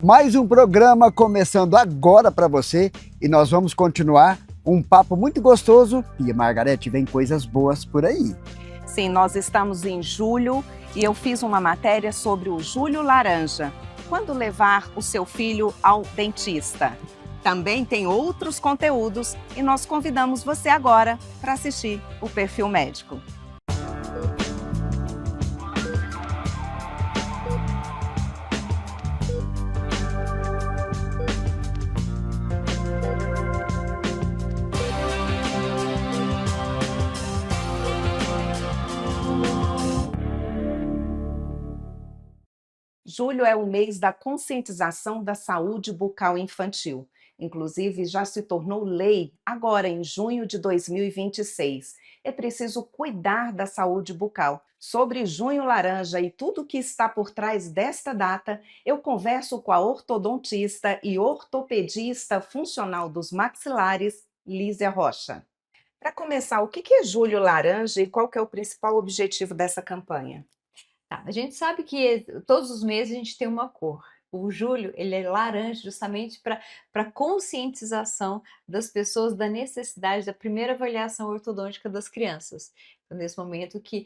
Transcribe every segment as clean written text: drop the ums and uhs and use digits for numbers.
Mais um programa começando agora para você e nós vamos continuar um papo muito gostoso e, Margarete, vem coisas boas por aí. Sim, nós estamos em julho e eu fiz uma matéria sobre o Julho Laranja. Quando levar o seu filho ao dentista? Também tem outros conteúdos e nós convidamos você agora para assistir o Perfil Médico. Julho é o mês da conscientização da saúde bucal infantil. Inclusive, já se tornou lei agora em junho de 2026. É preciso cuidar da saúde bucal. Sobre Junho Laranja e tudo o que está por trás desta data, eu converso com a ortodontista e ortopedista funcional dos maxilares, Lísia Rocha. Para começar, o que é Julho Laranja e qual que é o principal objetivo dessa campanha? Tá, a gente sabe que todos os meses a gente tem uma cor. O julho, ele é laranja justamente para conscientização das pessoas da necessidade da primeira avaliação ortodôntica das crianças. Então, nesse momento que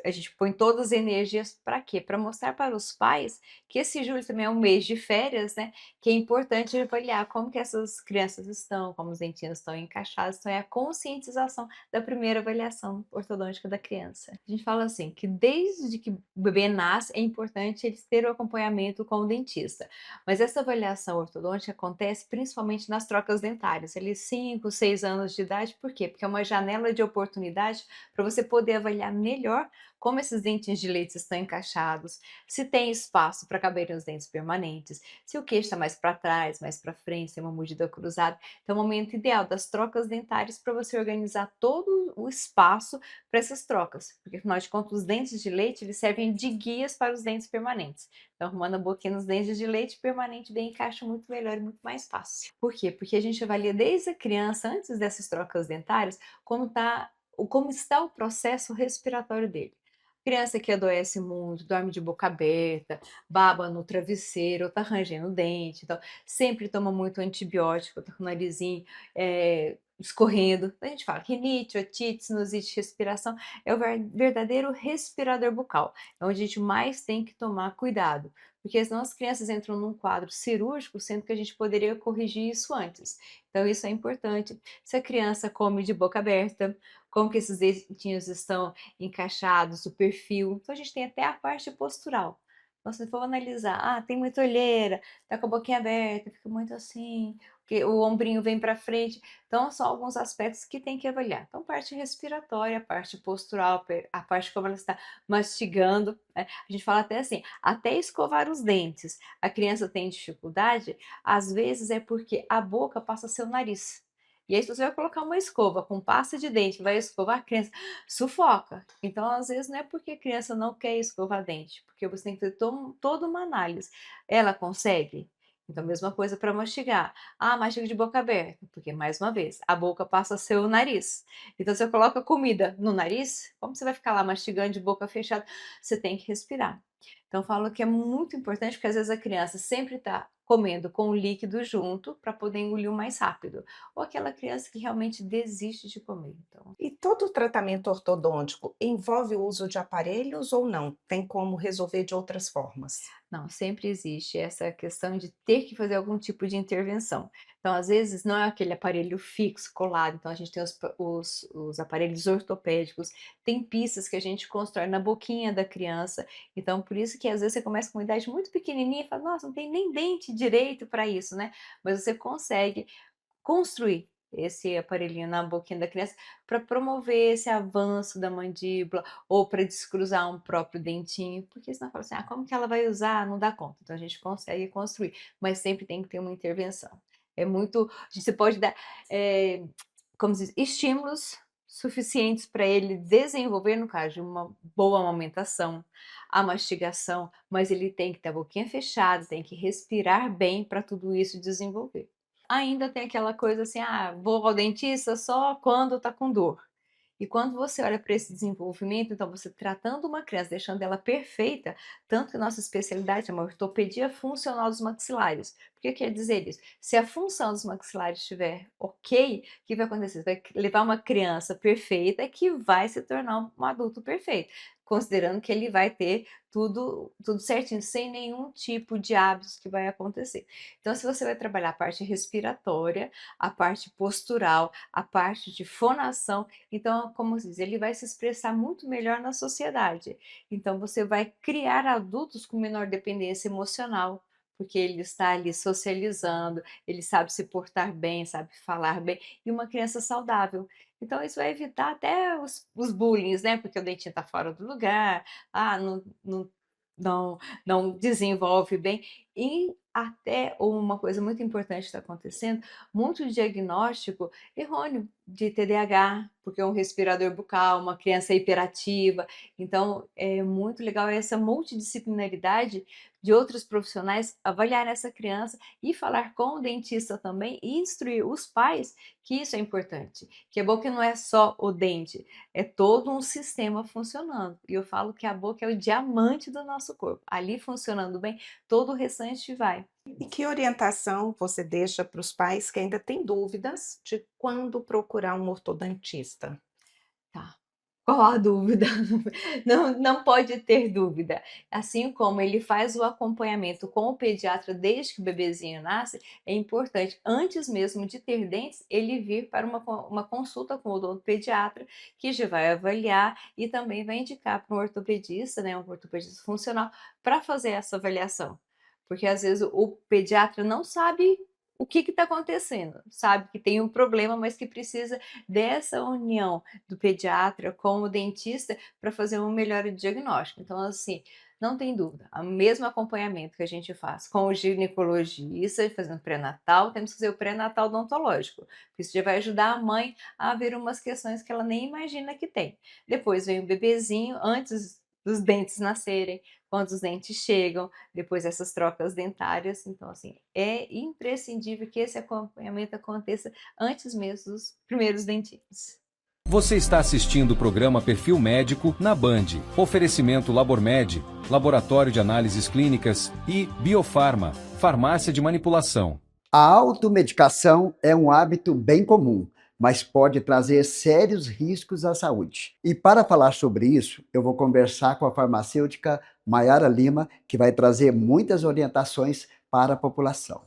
a gente põe todas as energias para quê? Para mostrar para os pais que esse julho também é um mês de férias, né? Que é importante avaliar como que essas crianças estão, como os dentinhos estão encaixados. Então, é a conscientização da primeira avaliação ortodôntica da criança. A gente fala assim, que desde que o bebê nasce, é importante eles ter o acompanhamento com o dentista. Mas essa avaliação ortodôntica acontece principalmente nas trocas dentárias, ali 5, 6 anos de idade. Por quê? Porque é uma janela de oportunidade para você poder avaliar melhor como esses dentinhos de leite estão encaixados, se tem espaço para caberem os dentes permanentes, se o queixo está mais para trás, mais para frente, se é uma mordida cruzada. Então, é o momento ideal das trocas dentárias para você organizar todo o espaço para essas trocas, porque afinal de contas os dentes de leite eles servem de guias para os dentes permanentes. Então, arrumando a boquinha nos dentes de leite permanente bem encaixa muito melhor e muito mais fácil. Por quê? Porque a gente avalia desde a criança, antes dessas trocas dentárias, como está o processo respiratório dele. Criança que adoece muito, dorme de boca aberta, baba no travesseiro, ou tá rangendo o dente, então sempre toma muito antibiótico, tá com o narizinho escorrendo. A gente fala rinite, otite, sinusite, respiração, é o verdadeiro respirador bucal, é onde a gente mais tem que tomar cuidado, porque senão as crianças entram num quadro cirúrgico, sendo que a gente poderia corrigir isso antes. Então isso é importante. Se a criança come de boca aberta, como que esses dentinhos estão encaixados, o perfil. Então a gente tem até a parte postural. Então, se for analisar, tem muita olheira, tá com a boquinha aberta, fica muito assim, porque o ombrinho vem para frente. Então, são alguns aspectos que tem que avaliar. Então, parte respiratória, a parte postural, a parte como ela está mastigando, né? A gente fala até assim, até escovar os dentes. A criança tem dificuldade, às vezes é porque a boca passa a ser o nariz. E aí, se você vai colocar uma escova com pasta de dente, vai escovar a criança, sufoca. Então, às vezes, não é porque a criança não quer escovar dente, porque você tem que ter toda uma análise. Ela consegue? Então, mesma coisa para mastigar. Mastiga de boca aberta, porque, mais uma vez, a boca passa a ser o nariz. Então, você coloca comida no nariz, como você vai ficar lá mastigando de boca fechada? Você tem que respirar. Então, eu falo que é muito importante, porque às vezes a criança sempre está comendo com o líquido junto para poder engolir o mais rápido. Ou aquela criança que realmente desiste de comer. Então, E todo tratamento ortodôntico envolve o uso de aparelhos ou não? Tem como resolver de outras formas? não, sempre existe essa questão de ter que fazer algum tipo de intervenção. Então, às vezes, não é aquele aparelho fixo, colado, então a gente tem os aparelhos ortopédicos, tem pistas que a gente constrói na boquinha da criança, então por isso que às vezes você começa com uma idade muito pequenininha e fala, nossa, não tem nem dente direito para isso, né? Mas você consegue construir esse aparelhinho na boquinha da criança para promover esse avanço da mandíbula ou para descruzar um próprio dentinho, porque senão fala assim: como que ela vai usar? Não dá conta. Então a gente consegue construir, mas sempre tem que ter uma intervenção. É muito você pode dar, como se diz, estímulos suficientes para ele desenvolver, no caso de uma boa amamentação, a mastigação, mas ele tem que ter a boquinha fechada, tem que respirar bem para tudo isso desenvolver. Ainda tem aquela coisa assim: vou ao dentista só quando tá com dor. E quando você olha para esse desenvolvimento, então você tratando uma criança, deixando ela perfeita, tanto que a nossa especialidade é uma ortopedia funcional dos maxilares. O que quer dizer isso? Se a função dos maxilares estiver ok, o que vai acontecer? Você vai levar uma criança perfeita que vai se tornar um adulto perfeito, considerando que ele vai ter tudo certinho, sem nenhum tipo de hábitos que vai acontecer. Então, se você vai trabalhar a parte respiratória, a parte postural, a parte de fonação, então, como se diz, ele vai se expressar muito melhor na sociedade. Então, você vai criar adultos com menor dependência emocional, porque ele está ali socializando, ele sabe se portar bem, sabe falar bem, e uma criança saudável. Então, isso vai evitar até os bullying, né? Porque o dentinho está fora do lugar, não, não desenvolve bem. E até uma coisa muito importante está acontecendo, muito diagnóstico errôneo de TDAH, porque é um respirador bucal, uma criança hiperativa. Então, é muito legal essa multidisciplinaridade de outros profissionais avaliar essa criança e falar com o dentista também e instruir os pais que isso é importante, que é bom que não é só o dente, é todo um sistema funcionando. E eu falo que a boca é o diamante do nosso corpo. Ali funcionando bem, todo o restante vai. E que orientação você deixa para os pais que ainda têm dúvidas de quando procurar um ortodontista? Tá. Qual a dúvida? Não pode ter dúvida. Assim como ele faz o acompanhamento com o pediatra desde que o bebezinho nasce, é importante, antes mesmo de ter dentes, ele vir para uma consulta com o odontopediatra, que já vai avaliar e também vai indicar para um ortopedista, né, um ortopedista funcional, para fazer essa avaliação. Porque às vezes o pediatra não sabe o que está acontecendo, sabe que tem um problema, mas que precisa dessa união do pediatra com o dentista para fazer um melhor diagnóstico. Então, assim, não tem dúvida, o mesmo acompanhamento que a gente faz com o ginecologista, fazendo pré-natal, temos que fazer o pré-natal odontológico, porque isso já vai ajudar a mãe a ver umas questões que ela nem imagina que tem. Depois vem o bebezinho, antes dos dentes nascerem, quando os dentes chegam, depois essas trocas dentárias. Então, assim, é imprescindível que esse acompanhamento aconteça antes mesmo dos primeiros dentinhos. Você está assistindo o programa Perfil Médico na Band. Oferecimento Labormed, Laboratório de Análises Clínicas e Biofarma, Farmácia de Manipulação. A automedicação é um hábito bem comum, mas pode trazer sérios riscos à saúde. E para falar sobre isso, eu vou conversar com a farmacêutica Maiara Lima, que vai trazer muitas orientações para a população.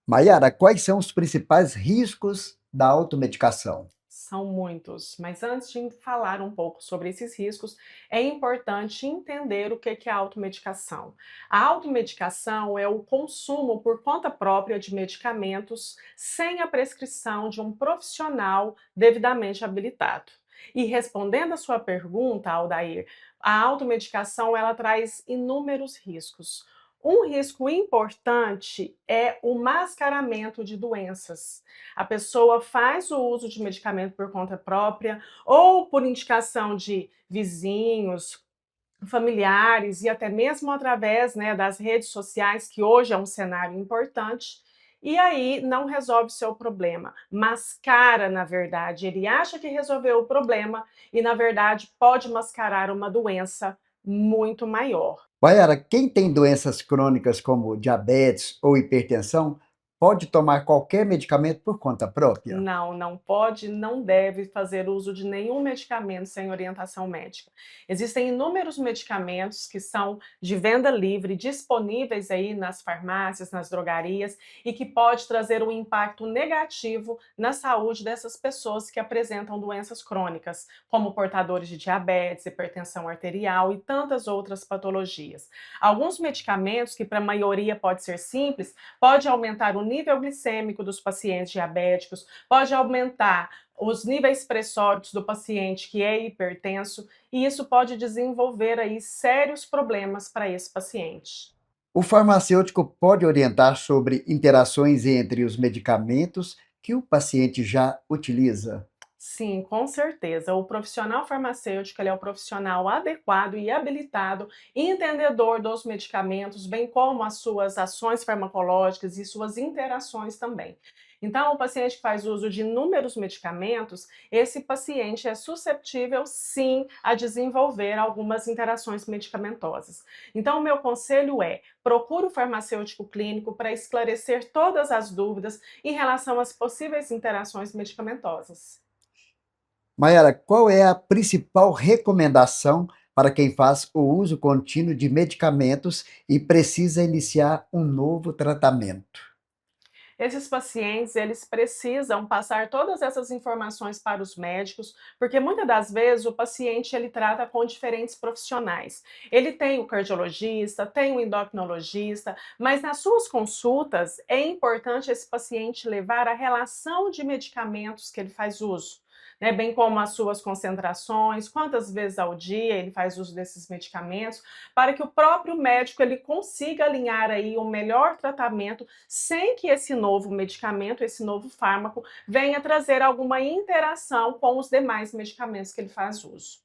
Maiara, quais são os principais riscos da automedicação? São muitos, mas antes de falar um pouco sobre esses riscos, é importante entender o que é a automedicação. A automedicação é o consumo por conta própria de medicamentos sem a prescrição de um profissional devidamente habilitado. E respondendo a sua pergunta, Aldair, a automedicação ela traz inúmeros riscos. Um risco importante é o mascaramento de doenças. A pessoa faz o uso de medicamento por conta própria ou por indicação de vizinhos, familiares e até mesmo através, né, das redes sociais, que hoje é um cenário importante. E aí não resolve o seu problema, mascara na verdade. Ele acha que resolveu o problema e na verdade pode mascarar uma doença muito maior. Maiara, quem tem doenças crônicas como diabetes ou hipertensão pode tomar qualquer medicamento por conta própria? Não, não pode, não deve fazer uso de nenhum medicamento sem orientação médica. Existem inúmeros medicamentos que são de venda livre, disponíveis aí nas farmácias, nas drogarias, e que pode trazer um impacto negativo na saúde dessas pessoas que apresentam doenças crônicas, como portadores de diabetes, hipertensão arterial e tantas outras patologias. Alguns medicamentos, que para a maioria pode ser simples, pode aumentar o nível glicêmico dos pacientes diabéticos, pode aumentar os níveis pressóricos do paciente que é hipertenso, e isso pode desenvolver aí sérios problemas para esse paciente. O farmacêutico pode orientar sobre interações entre os medicamentos que o paciente já utiliza? Sim, com certeza. O profissional farmacêutico, ele é o profissional adequado e habilitado, entendedor dos medicamentos, bem como as suas ações farmacológicas e suas interações também. Então, o paciente que faz uso de inúmeros medicamentos, esse paciente é susceptível, sim, a desenvolver algumas interações medicamentosas. Então, o meu conselho é: procure o farmacêutico clínico para esclarecer todas as dúvidas em relação às possíveis interações medicamentosas. Mayara, qual é a principal recomendação para quem faz o uso contínuo de medicamentos e precisa iniciar um novo tratamento? Esses pacientes, eles precisam passar todas essas informações para os médicos, porque muitas das vezes o paciente ele trata com diferentes profissionais. Ele tem o cardiologista, tem o endocrinologista, mas nas suas consultas é importante esse paciente levar a relação de medicamentos que ele faz uso, né? Bem como as suas concentrações, quantas vezes ao dia ele faz uso desses medicamentos, para que o próprio médico ele consiga alinhar aí o melhor tratamento sem que esse novo medicamento, esse novo fármaco, venha trazer alguma interação com os demais medicamentos que ele faz uso.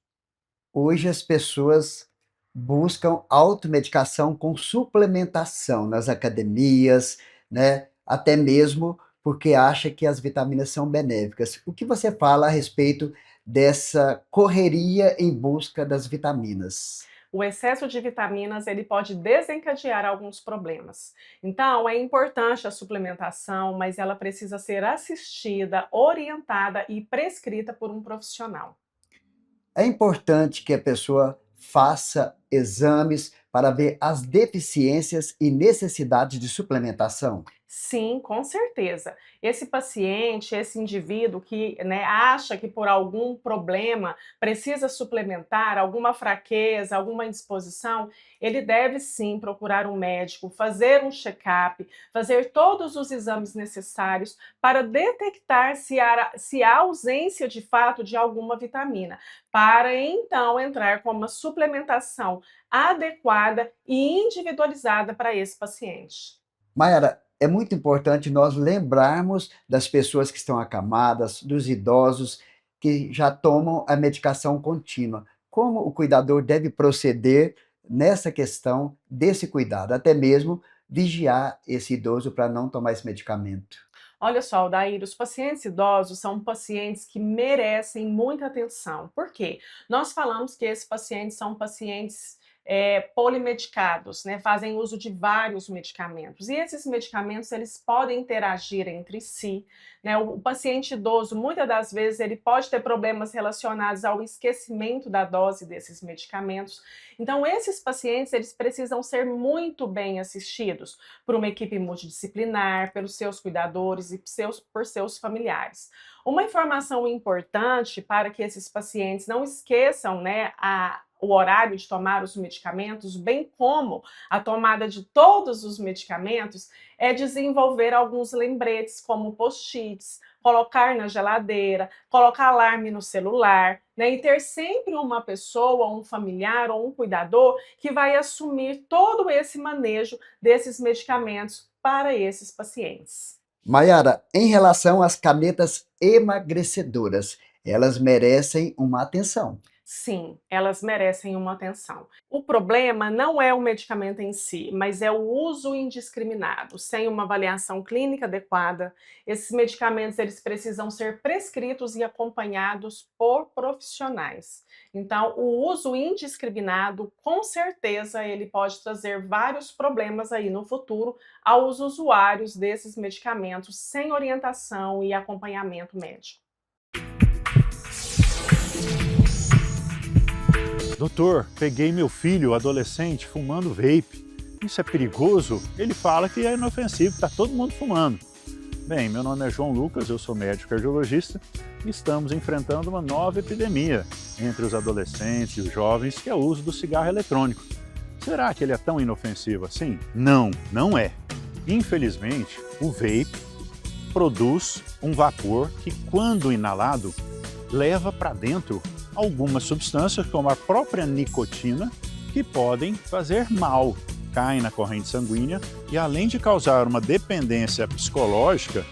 Hoje as pessoas buscam automedicação com suplementação nas academias, né? Até mesmo porque acha que as vitaminas são benéficas. O que você fala a respeito dessa correria em busca das vitaminas? O excesso de vitaminas ele pode desencadear alguns problemas. Então, é importante a suplementação, mas ela precisa ser assistida, orientada e prescrita por um profissional. É importante que a pessoa faça exames para ver as deficiências e necessidades de suplementação. Sim, com certeza. Esse paciente, esse indivíduo que, né, acha que por algum problema precisa suplementar, alguma fraqueza, alguma indisposição, ele deve sim procurar um médico, fazer um check-up, fazer todos os exames necessários para detectar se há ausência de fato de alguma vitamina, para então entrar com uma suplementação adequada e individualizada para esse paciente. Mayara, é muito importante nós lembrarmos das pessoas que estão acamadas, dos idosos que já tomam a medicação contínua. Como o cuidador deve proceder nessa questão desse cuidado, até mesmo vigiar esse idoso para não tomar esse medicamento. Olha só, Aldair, os pacientes idosos são pacientes que merecem muita atenção. Por quê? Nós falamos que esses pacientes são pacientes polimedicados, né? Fazem uso de vários medicamentos. E esses medicamentos, eles podem interagir entre si, né? O paciente idoso, muitas das vezes, ele pode ter problemas relacionados ao esquecimento da dose desses medicamentos. Então, esses pacientes, eles precisam ser muito bem assistidos por uma equipe multidisciplinar, pelos seus cuidadores e por seus familiares. Uma informação importante para que esses pacientes não esqueçam, né, o horário de tomar os medicamentos, bem como a tomada de todos os medicamentos, é desenvolver alguns lembretes, como post-its, colocar na geladeira, colocar alarme no celular, né? E ter sempre uma pessoa, um familiar ou um cuidador que vai assumir todo esse manejo desses medicamentos para esses pacientes. Mayara, em relação às canetas emagrecedoras, elas merecem uma atenção. Sim, elas merecem uma atenção. O problema não é o medicamento em si, mas é o uso indiscriminado, sem uma avaliação clínica adequada. Esses medicamentos eles precisam ser prescritos e acompanhados por profissionais. Então, o uso indiscriminado, com certeza, ele pode trazer vários problemas aí no futuro aos usuários desses medicamentos sem orientação e acompanhamento médico. Doutor, peguei meu filho adolescente fumando vape. Isso é perigoso? Ele fala que é inofensivo, está todo mundo fumando. Bem, meu nome é João Lucas, eu sou médico cardiologista e estamos enfrentando uma nova epidemia entre os adolescentes e os jovens, que é o uso do cigarro eletrônico. Será que ele é tão inofensivo assim? Não, não é. Infelizmente, o vape produz um vapor que, quando inalado, leva para dentro algumas substâncias, como a própria nicotina, que podem fazer mal, caem na corrente sanguínea e, além de causar uma dependência psicológica,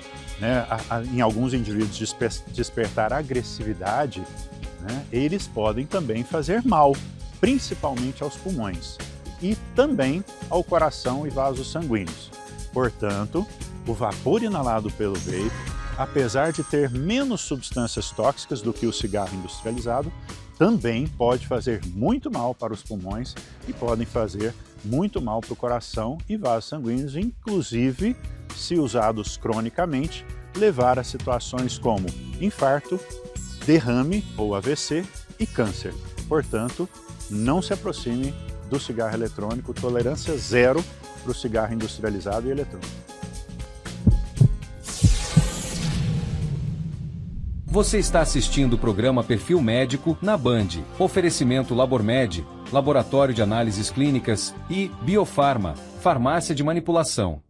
né, em alguns indivíduos despertar agressividade, né, eles podem também fazer mal, principalmente aos pulmões e também ao coração e vasos sanguíneos. Portanto, o vapor inalado pelo vape, apesar de ter menos substâncias tóxicas do que o cigarro industrializado, também pode fazer muito mal para os pulmões e podem fazer muito mal para o coração e vasos sanguíneos, inclusive, se usados cronicamente, levar a situações como infarto, derrame ou AVC e câncer. Portanto, não se aproxime do cigarro eletrônico, tolerância zero para o cigarro industrializado e eletrônico. Você está assistindo o programa Perfil Médico na Band. Oferecimento Labormed, Laboratório de Análises Clínicas e Biofarma, Farmácia de Manipulação.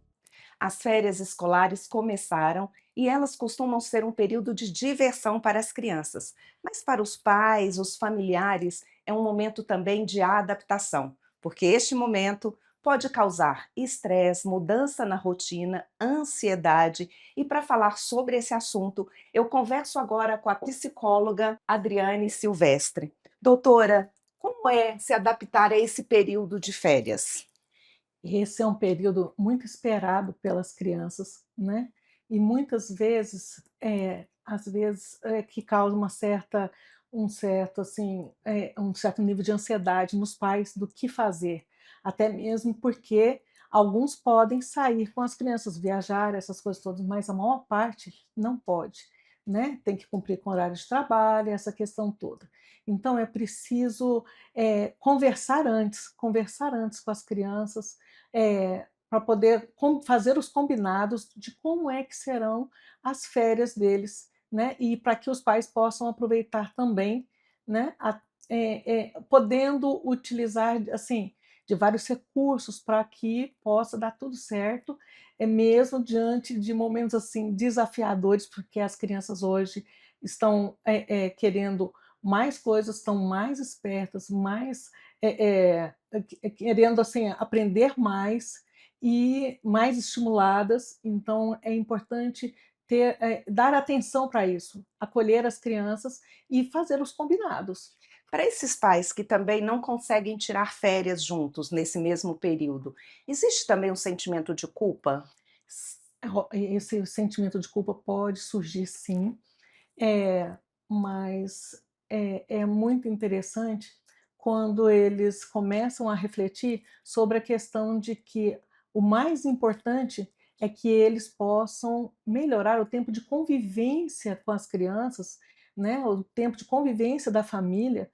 As férias escolares começaram e elas costumam ser um período de diversão para as crianças. Mas para os pais, os familiares, é um momento também de adaptação, porque este momento pode causar estresse, mudança na rotina, ansiedade. E para falar sobre esse assunto, eu converso agora com a psicóloga Adriane Silvestre. Doutora, como é se adaptar a esse período de férias? Esse é um período muito esperado pelas crianças, né? E muitas vezes, que causa um certo nível de ansiedade nos pais do que fazer, até mesmo porque alguns podem sair com as crianças, viajar, essas coisas todas, mas a maior parte não pode, né? Tem que cumprir com horário de trabalho, essa questão toda. Então é preciso conversar antes com as crianças, para poder fazer os combinados de como é que serão as férias deles, né? E para que os pais possam aproveitar também, né? Podendo utilizar assim de vários recursos para que possa dar tudo certo, mesmo diante de momentos assim desafiadores, porque as crianças hoje estão querendo mais coisas, estão mais espertas, mais querendo assim aprender mais e mais estimuladas. Então é importante dar atenção para isso, acolher as crianças e fazer os combinados. Para esses pais que também não conseguem tirar férias juntos nesse mesmo período, existe também um sentimento de culpa? Esse sentimento de culpa pode surgir, sim, mas é muito interessante quando eles começam a refletir sobre a questão de que o mais importante é que eles possam melhorar o tempo de convivência com as crianças, né, o tempo de convivência da família,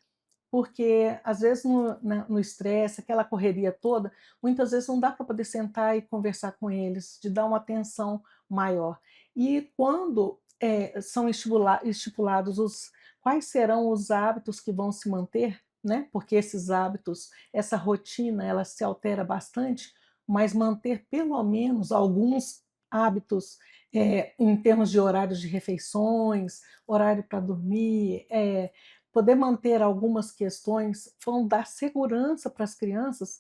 porque às vezes no estresse, aquela correria toda, muitas vezes não dá para poder sentar e conversar com eles, de dar uma atenção maior. E quando são estipulados quais serão os hábitos que vão se manter, né? Porque esses hábitos, essa rotina, ela se altera bastante, mas manter pelo menos alguns hábitos em termos de horários de refeições, horário para dormir, poder manter algumas questões vão dar segurança para as crianças,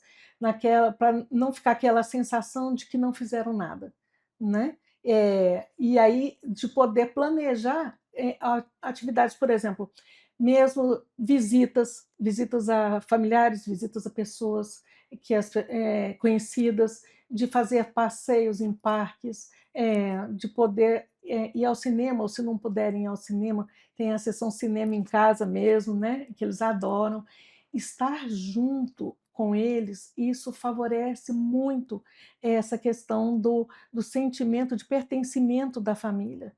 para não ficar aquela sensação de que não fizeram nada, né? E aí de poder planejar atividades, por exemplo, mesmo visitas a familiares, visitas a pessoas conhecidas, de fazer passeios em parques, de poder ir ao cinema, ou se não puderem ir ao cinema, tem a sessão cinema em casa mesmo, né, que eles adoram. Estar junto com eles, isso favorece muito essa questão do sentimento de pertencimento da família.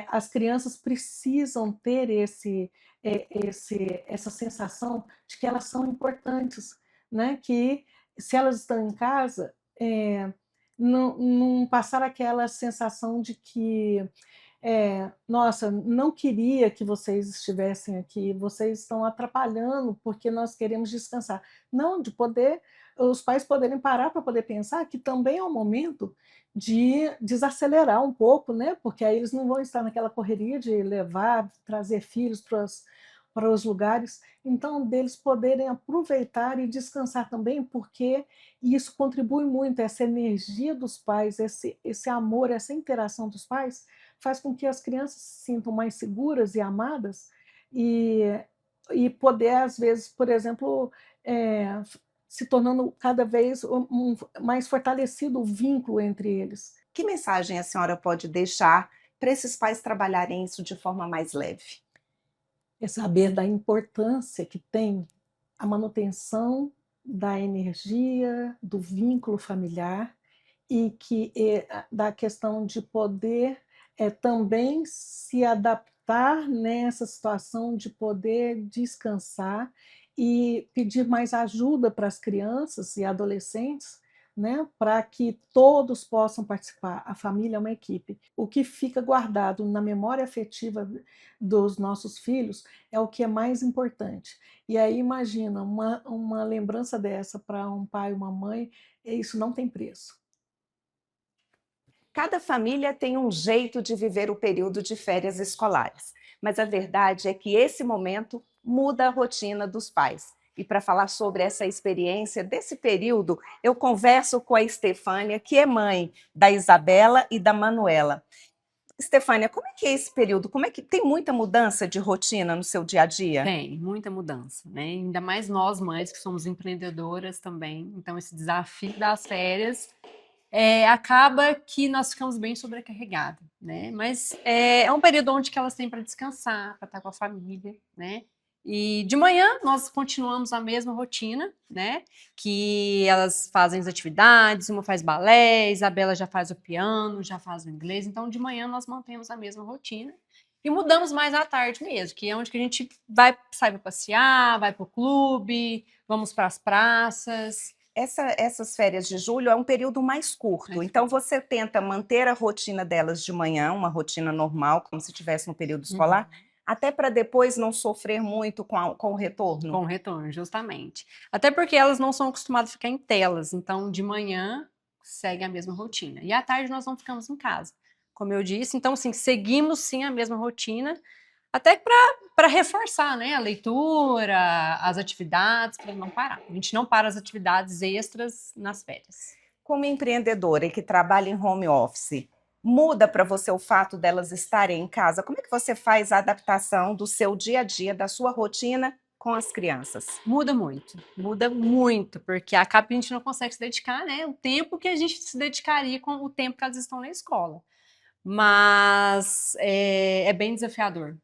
As crianças precisam ter essa sensação de que elas são importantes, né? Que se elas estão em casa, não passar aquela sensação de que nossa, não queria que vocês estivessem aqui, vocês estão atrapalhando porque nós queremos descansar. Não, de poder, os pais poderem parar para poder pensar que também é um momento de desacelerar um pouco, né? Porque aí eles não vão estar naquela correria de levar, trazer filhos para para os lugares, então deles poderem aproveitar e descansar também, porque isso contribui muito, essa energia dos pais, esse amor, essa interação dos pais, faz com que as crianças se sintam mais seguras e amadas, e, e poder, às vezes, por exemplo, se tornando cada vez mais fortalecido o vínculo entre eles. Que mensagem a senhora pode deixar para esses pais trabalharem isso de forma mais leve? É saber da importância que tem a manutenção da energia, do vínculo familiar, e que da questão de poder também se adaptar nessa situação de poder descansar e pedir mais ajuda para as crianças e adolescentes, né, para que todos possam participar. A família é uma equipe. O que fica guardado na memória afetiva dos nossos filhos é o que é mais importante. E aí imagina uma lembrança dessa para um pai, uma mãe, isso não tem preço. Cada família tem um jeito de viver o período de férias escolares, mas a verdade é que esse momento muda a rotina dos pais. E para falar sobre essa experiência desse período, eu converso com a Estefânia, que é mãe da Isabela e da Manuela. Estefânia, como é que é esse período? Como é que tem muita mudança de rotina no seu dia a dia? Tem, muita mudança, né? Ainda mais nós mães que somos empreendedoras também. Então, esse desafio das férias acaba que nós ficamos bem sobrecarregadas, né? Mas é um período onde que elas têm para descansar, para estar com a família, né? E de manhã nós continuamos a mesma rotina, né? Que elas fazem as atividades, uma faz balé, Isabela já faz o piano, já faz o inglês. Então, de manhã nós mantemos a mesma rotina. E mudamos mais à tarde mesmo, que é onde que a gente sai para passear, vai para o clube, vamos para as praças. Essas férias de julho é um período mais curto, então você tenta manter a rotina delas de manhã, uma rotina normal, como se estivesse no período escolar, até para depois não sofrer muito com o retorno? Com o retorno, justamente. Até porque elas não são acostumadas a ficar em telas, então de manhã segue a mesma rotina. E à tarde nós não ficamos em casa, como eu disse. Então, sim, seguimos sim a mesma rotina, até para reforçar, né, a leitura, as atividades, para não parar. A gente não para as atividades extras nas férias. Como empreendedora e que trabalha em home office, muda para você o fato delas estarem em casa? Como é que você faz a adaptação do seu dia a dia, da sua rotina com as crianças? Muda muito, porque acaba que a gente não consegue se dedicar, né, o tempo que a gente se dedicaria com o tempo que elas estão na escola. Mas é bem desafiador,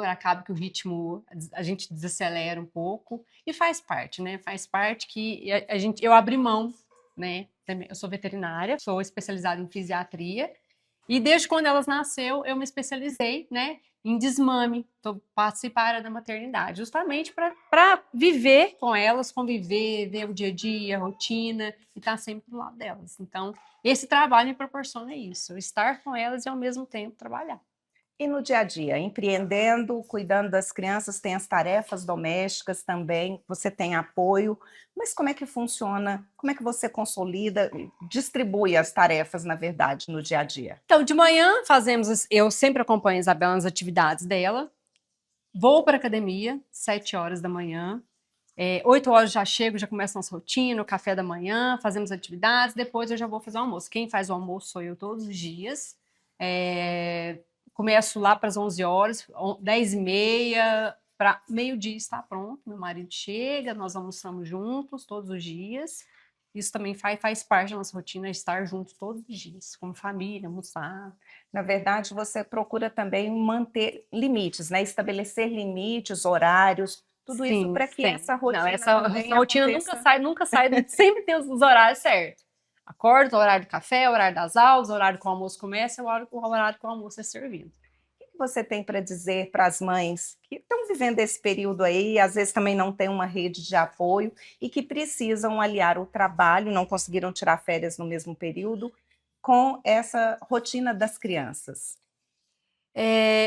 acaba que o ritmo, a gente desacelera um pouco, e faz parte, né, faz parte que eu abri mão, né, eu sou veterinária, sou especializada em fisiatria, e desde quando elas nasceu, eu me especializei, né, em desmame, passei para a área da maternidade, justamente para viver com elas, conviver, ver o dia a dia, a rotina, e estar sempre do lado delas. Então, esse trabalho me proporciona isso, estar com elas e ao mesmo tempo trabalhar. E no dia a dia, empreendendo, cuidando das crianças, tem as tarefas domésticas também, você tem apoio, mas como é que funciona, como é que você consolida, distribui as tarefas, na verdade, no dia a dia? Então, de manhã eu sempre acompanho a Isabela nas atividades dela, vou para a academia, 7 horas da manhã, 8 horas já chego, já começa a nossa rotina, o café da manhã, fazemos atividades, depois eu já vou fazer o almoço. Quem faz o almoço sou eu todos os dias. Começo lá para as 11 horas, 10h30, para meio-dia está pronto, meu marido chega, nós almoçamos juntos todos os dias. Isso também faz parte da nossa rotina, estar juntos todos os dias, como família, almoçar. Na verdade, você procura também manter limites, né? Estabelecer limites, horários, tudo isso para que essa rotina essa rotina nunca sai, sempre tem os horários certos. Acordo, o horário do café, o horário das aulas, o horário que o almoço começa, o horário que o almoço é servido. O que você tem para dizer para as mães que estão vivendo esse período aí, às vezes também não têm uma rede de apoio e que precisam aliar o trabalho, não conseguiram tirar férias no mesmo período, com essa rotina das crianças?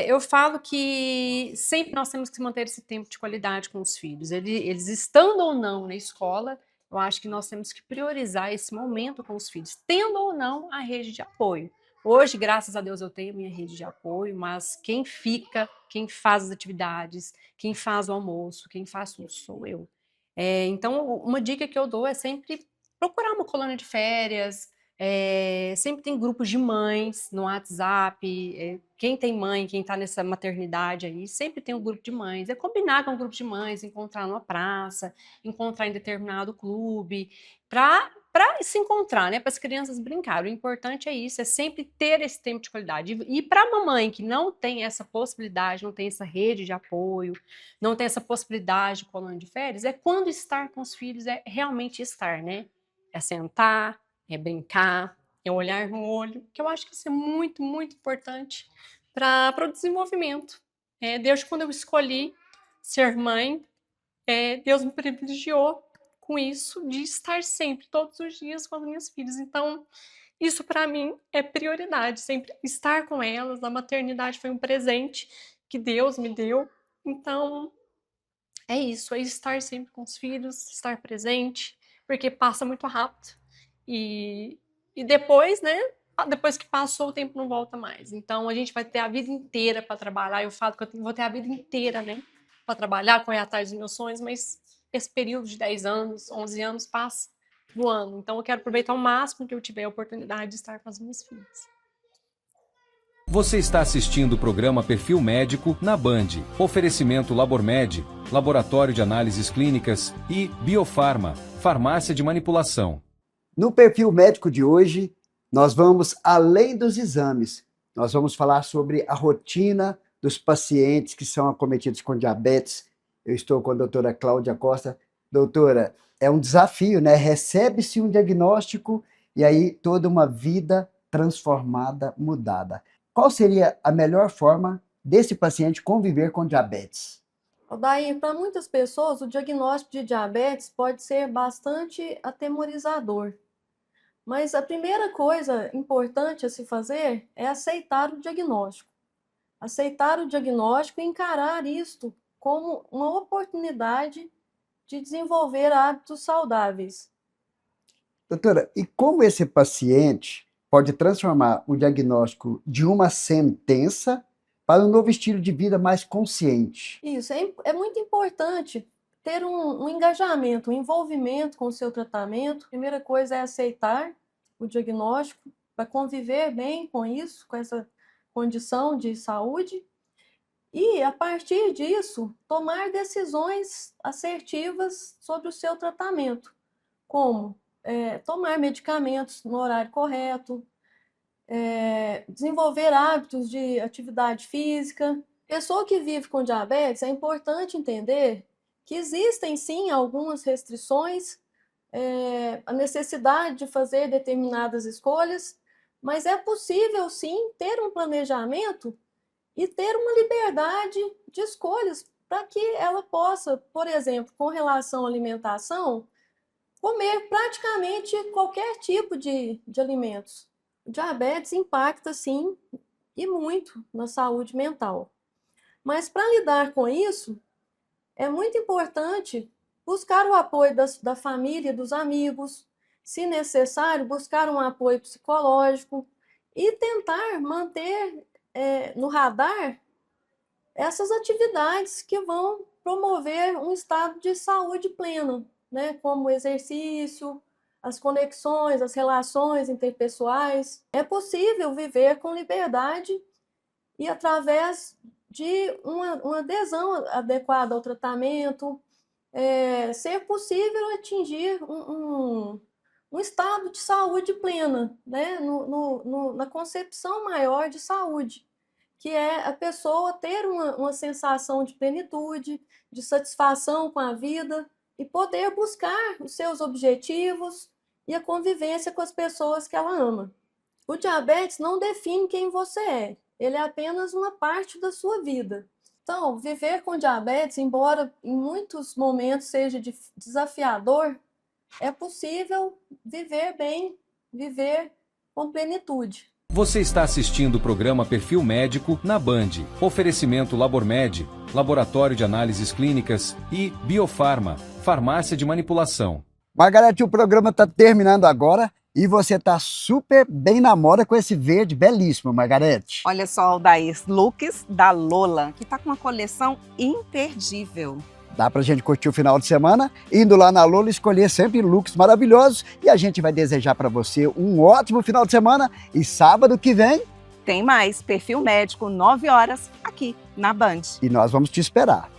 Eu falo que sempre nós temos que manter esse tempo de qualidade com os filhos. Eles estando ou não na escola, eu acho que nós temos que priorizar esse momento com os filhos, tendo ou não a rede de apoio. Hoje, graças a Deus, eu tenho a minha rede de apoio, mas quem fica, quem faz as atividades, quem faz o almoço, quem faz tudo sou eu. Então, uma dica que eu dou é sempre procurar uma colônia de férias. Sempre tem grupos de mães no WhatsApp. Quem tem mãe, quem está nessa maternidade aí, sempre tem um grupo de mães. É combinar com um grupo de mães, encontrar numa praça, encontrar em determinado clube, para se encontrar, né? Para as crianças brincarem. O importante é isso, é sempre ter esse tempo de qualidade. E para a mamãe que não tem essa possibilidade, não tem essa rede de apoio, não tem essa possibilidade de colônia de férias, é quando estar com os filhos, é realmente estar, né? É sentar, é brincar, é olhar no olho, que eu acho que isso é muito, muito importante para o desenvolvimento. Desde quando eu escolhi ser mãe, Deus me privilegiou com isso, de estar sempre, todos os dias com as minhas filhas. Então, isso para mim é prioridade, sempre estar com elas. A maternidade foi um presente que Deus me deu. Então, é isso, é estar sempre com os filhos, estar presente, porque passa muito rápido. E depois, né? Depois que passou, o tempo não volta mais. Então, a gente vai ter a vida inteira para trabalhar. Eu falo que eu vou ter a vida inteira, né? Para trabalhar, correr atrás dos meus sonhos, mas esse período de 10 anos, 11 anos passa voando. Então, eu quero aproveitar o máximo que eu tiver a oportunidade de estar com as minhas filhas. Você está assistindo o programa Perfil Médico na Band. Oferecimento Labormed, Laboratório de Análises Clínicas, e Biofarma, Farmácia de Manipulação. No Perfil Médico de hoje, nós vamos além dos exames. Nós vamos falar sobre a rotina dos pacientes que são acometidos com diabetes. Eu estou com a doutora Cláudia Costa. Doutora, é um desafio, né? Recebe-se um diagnóstico e aí toda uma vida transformada, mudada. Qual seria a melhor forma desse paciente conviver com diabetes? Daí, para muitas pessoas, o diagnóstico de diabetes pode ser bastante atemorizador. Mas a primeira coisa importante a se fazer é aceitar o diagnóstico. Aceitar o diagnóstico e encarar isto como uma oportunidade de desenvolver hábitos saudáveis. Doutora, e como esse paciente pode transformar o diagnóstico de uma sentença para um novo estilo de vida mais consciente? Isso, é muito importante ter um engajamento, um envolvimento com o seu tratamento. A primeira coisa é aceitar o diagnóstico, para conviver bem com isso, com essa condição de saúde. E, a partir disso, tomar decisões assertivas sobre o seu tratamento, como tomar medicamentos no horário correto, desenvolver hábitos de atividade física. Pessoa que vive com diabetes, é importante entender que existem, sim, algumas restrições, a necessidade de fazer determinadas escolhas, mas é possível, sim, ter um planejamento e ter uma liberdade de escolhas para que ela possa, por exemplo, com relação à alimentação, comer praticamente qualquer tipo de alimentos. O diabetes impacta, sim, e muito na saúde mental. Mas para lidar com isso, é muito importante buscar o apoio da família, dos amigos, se necessário, buscar um apoio psicológico e tentar manter no radar essas atividades que vão promover um estado de saúde pleno, né? Como o exercício, as conexões, as relações interpessoais. É possível viver com liberdade e através de uma adesão adequada ao tratamento, ser possível atingir um estado de saúde plena, né? Na concepção maior de saúde, que é a pessoa ter uma sensação de plenitude, de satisfação com a vida e poder buscar os seus objetivos e a convivência com as pessoas que ela ama. O diabetes não define quem você é, ele é apenas uma parte da sua vida. Então, viver com diabetes, embora em muitos momentos seja desafiador, é possível viver bem, viver com plenitude. Você está assistindo o programa Perfil Médico na Band. Oferecimento Labormed, Laboratório de Análises Clínicas, e Biofarma, Farmácia de Manipulação. Margarete, o programa está terminando agora E você tá super bem na moda com esse verde belíssimo, Margarete. Olha só, Aldair, looks da Lola, que tá com uma coleção imperdível. Dá pra gente curtir o final de semana, indo lá na Lola escolher sempre looks maravilhosos. E a gente vai desejar pra você um ótimo final de semana. E sábado que vem... Tem mais Perfil Médico, 9 horas, aqui na Band. E nós vamos te esperar.